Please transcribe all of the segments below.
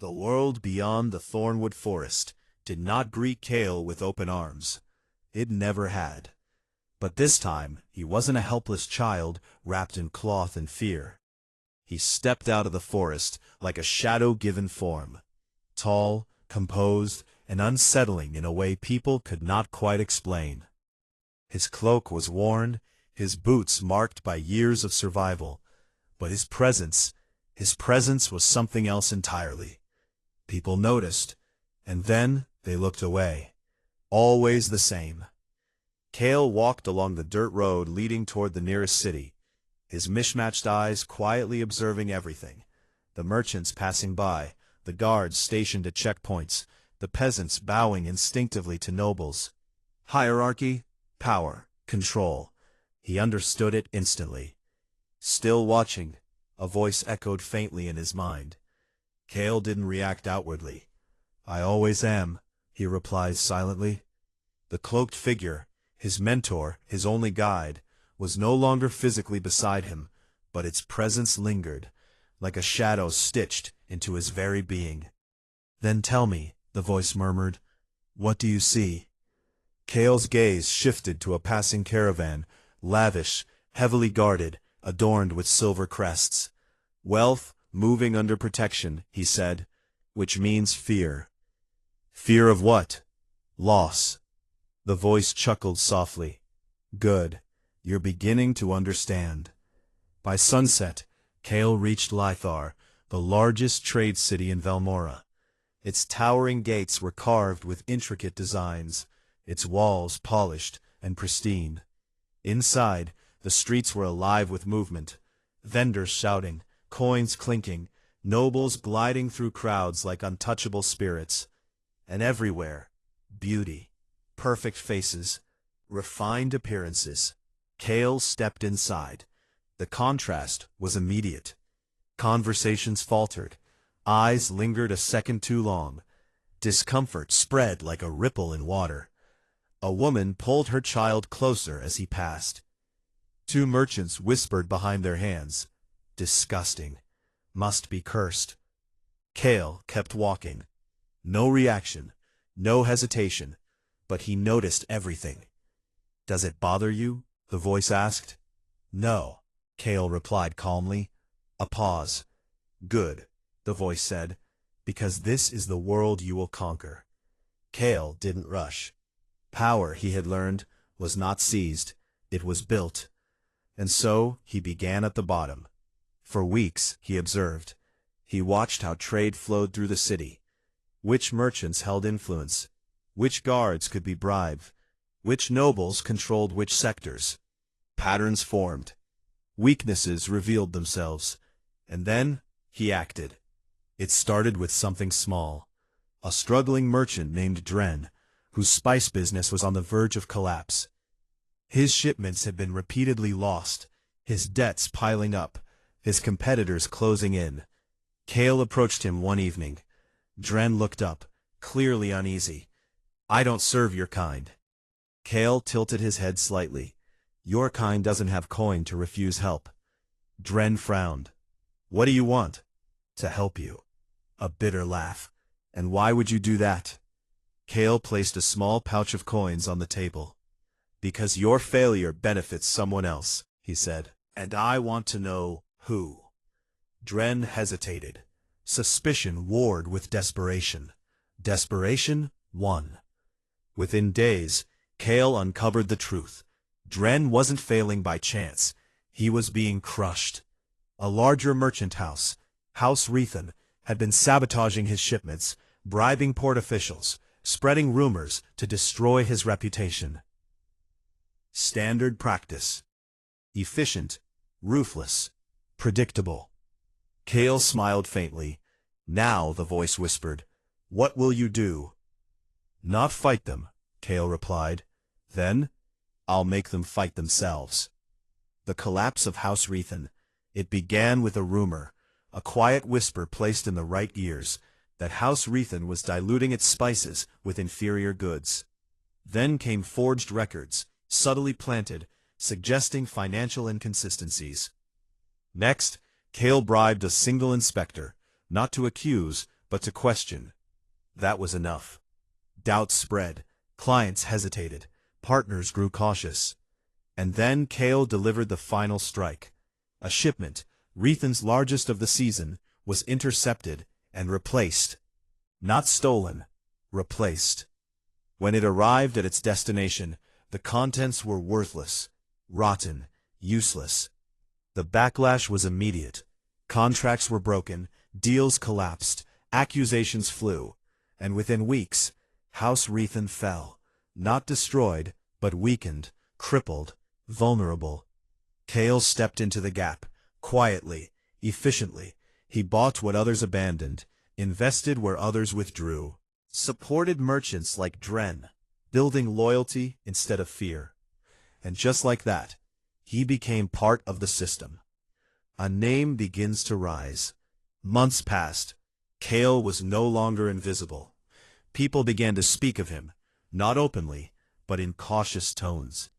The world beyond the Thornwood Forest did not greet Kael with open arms. It never had. But this time, he wasn't a helpless child wrapped in cloth and fear. He stepped out of the forest like a shadow given form, tall, composed, and unsettling in a way people could not quite explain. His cloak was worn, his boots marked by years of survival, but his presence was something else entirely. People noticed, and then they looked away. Always the same. Kael walked along the dirt road leading toward the nearest city, his mismatched eyes quietly observing everything. The merchants passing by, the guards stationed at checkpoints, the peasants bowing instinctively to nobles. Hierarchy, power, control. He understood it instantly. Still watching, a voice echoed faintly in his mind. Kael didn't react outwardly. "I always am," he replied silently. The cloaked figure, his mentor, his only guide, was no longer physically beside him, but its presence lingered, like a shadow stitched into his very being. "Then tell me," the voice murmured, "what do you see?" Kael's gaze shifted to a passing caravan, lavish, heavily guarded, adorned with silver crests. "Wealth, moving under protection," he said, "which means fear." "Fear of what?" "Loss." The voice chuckled softly. "Good. You're beginning to understand." By sunset, Kael reached Lythar, the largest trade city in Velmora. Its towering gates were carved with intricate designs, its walls polished and pristine. Inside, the streets were alive with movement, vendors shouting, coins clinking, nobles gliding through crowds like untouchable spirits. And everywhere, beauty, perfect faces, refined appearances. Kael stepped inside. The contrast was immediate. Conversations faltered. Eyes lingered a second too long. Discomfort spread like a ripple in water. A woman pulled her child closer as he passed. Two merchants whispered behind their hands. "Disgusting. Must be cursed." Kael kept walking. No reaction, no hesitation, but he noticed everything. "Does it bother you?" the voice asked. "No," Kael replied calmly. A pause. "Good," the voice said, "because this is the world you will conquer." Kael didn't rush. Power, he had learned, was not seized, it was built. And so he began at the bottom. For weeks, he observed. He watched how trade flowed through the city. Which merchants held influence, which guards could be bribed, which nobles controlled which sectors. Patterns formed. Weaknesses revealed themselves. And then, he acted. It started with something small. A struggling merchant named Dren, whose spice business was on the verge of collapse. His shipments had been repeatedly lost, his debts piling up, his competitors closing in. Kael approached him one evening. Dren looked up, clearly uneasy. "I don't serve your kind." Kael tilted his head slightly. "Your kind doesn't have coin to refuse help." Dren frowned. "What do you want?" "To help you." A bitter laugh. "And why would you do that?" Kael placed a small pouch of coins on the table. "Because your failure benefits someone else," he said. "And I want to know who." Dren hesitated. Suspicion warred with desperation. Desperation won. Within days, Kael uncovered the truth. Dren wasn't failing by chance. He was being crushed. A larger merchant house, House Rethan, had been sabotaging his shipments, bribing port officials, spreading rumors to destroy his reputation. Standard practice. Efficient, ruthless, predictable. Kael smiled faintly. "Now," the voice whispered, "what will you do?" "Not fight them," Kael replied. "Then, I'll make them fight themselves." The collapse of House Rethan. It began with a rumor, a quiet whisper placed in the right ears, that House Rethan was diluting its spices with inferior goods. Then came forged records, subtly planted, suggesting financial inconsistencies. Next, Kael bribed a single inspector, not to accuse, but to question. That was enough. Doubts spread, clients hesitated, partners grew cautious. And then Kael delivered the final strike. A shipment, Rethan's largest of the season, was intercepted and replaced. Not stolen, replaced. When it arrived at its destination, the contents were worthless, rotten, useless. The backlash was immediate. Contracts were broken, deals collapsed, accusations flew, and within weeks, House Rethan fell, not destroyed, but weakened, crippled, vulnerable. Kael stepped into the gap, quietly, efficiently. He bought what others abandoned, invested where others withdrew, supported merchants like Dren, building loyalty instead of fear. And just like that, he became part of the system. A name begins to rise. Months passed. Kael was no longer invisible. People began to speak of him, not openly, but in cautious tones.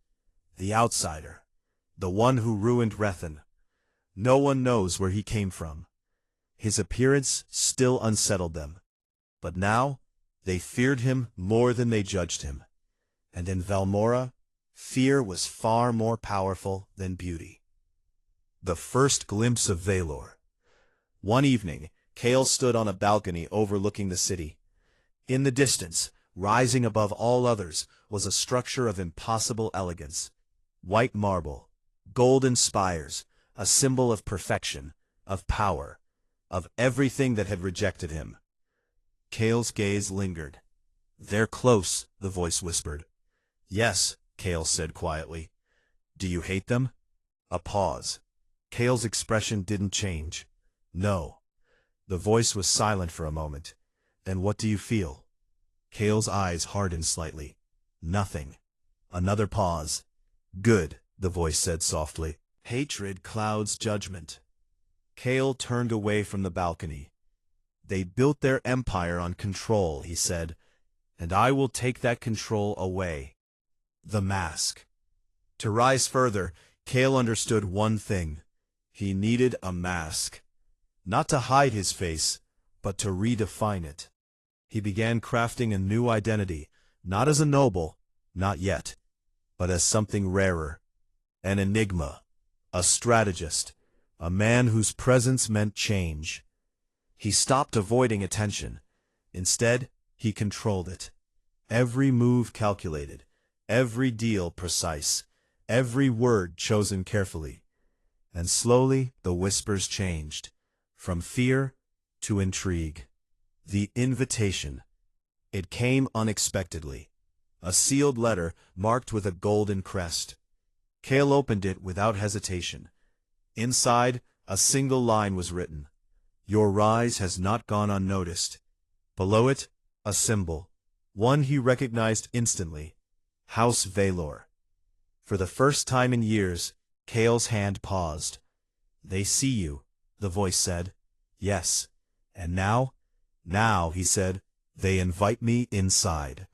The outsider, the one who ruined Rethan. No one knows where he came from. His appearance still unsettled them. But now, they feared him more than they judged him. And in Velmora, fear was far more powerful than beauty. The first glimpse of Vaelor. One evening, Kael stood on a balcony overlooking the city. In the distance, rising above all others, was a structure of impossible elegance. White marble, golden spires, a symbol of perfection, of power, of everything that had rejected him. Kael's gaze lingered. "They're close," the voice whispered. "Yes," Kael said quietly. "Do you hate them?" A pause. Kael's expression didn't change. "No." The voice was silent for a moment. "Then what do you feel?" Kael's eyes hardened slightly. "Nothing." Another pause. "Good," the voice said softly. "Hatred clouds judgment." Kael turned away from the balcony. "They built their empire on control," he said, "and I will take that control away." The mask. To rise further, Kael understood one thing. He needed a mask. Not to hide his face, but to redefine it. He began crafting a new identity, not as a noble, not yet, but as something rarer. An enigma, a strategist, a man whose presence meant change. He stopped avoiding attention. Instead, he controlled it. Every move calculated, every deal precise, every word chosen carefully. And slowly the whispers changed, from fear to intrigue. The invitation. It came unexpectedly. A sealed letter marked with a golden crest. Kael opened it without hesitation. Inside, a single line was written. "Your rise has not gone unnoticed." Below it, a symbol, one he recognized instantly. House Vaelor. For the first time in years, Kael's hand paused. "They see you," the voice said. "Yes. And now," he said, "they invite me inside."